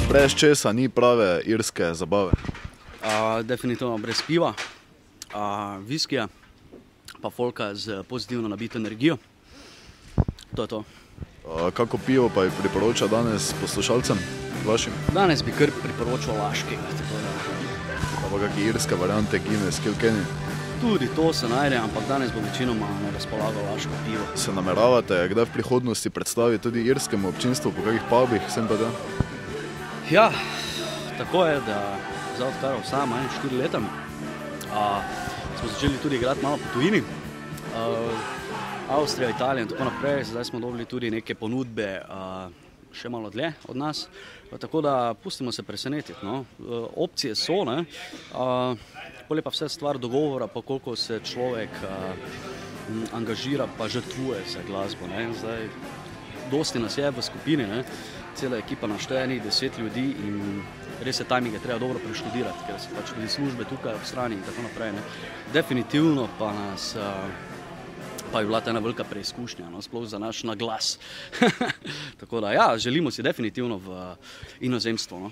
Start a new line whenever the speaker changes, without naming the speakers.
Brez česa ni prave irske zabave?
Definitivno brez piva, viskija, pa folka z pozitivno nabito energijo. To je to.
Kako pivo pa je priporoča danes poslušalcem vašim?
Danes bi kar priporočal Laškega.
Pa kakšne irske variante, Guinness, Kilkenny?
Tudi to se najde, ampak danes bo večinoma na razpolago Laško pivo.
Se nameravate kdaj v prihodnosti predstaviti tudi irskemu občinstvu po kakih pubih, sem pa da?
Ja, tako je, da zdaj odkar sam 4 leta smo začeli tudi igrati malo po tujini. Avstrija, Italija in tako naprej, zdaj smo dobili tudi neke ponudbe še malo dlje od nas, tako da pustimo se presenetiti, no. Opcije so, ne, pol je pa vse stvar dogovora, pa koliko se človek angažira pa žrtvuje za glasbo, ne. Zdaj, dosti nas je v skupini, ne, cela ekipa naštejenih 10 ljudi in res je timing je treba dobro preštudirati, ker so pač tudi službe tukaj ob strani in tako naprej, ne. Definitivno pa nas pa je bila ta ena velika preizkušnja, no, sploh za naš naglas. Tako da ja, želimo si definitivno v inozemstvo, no.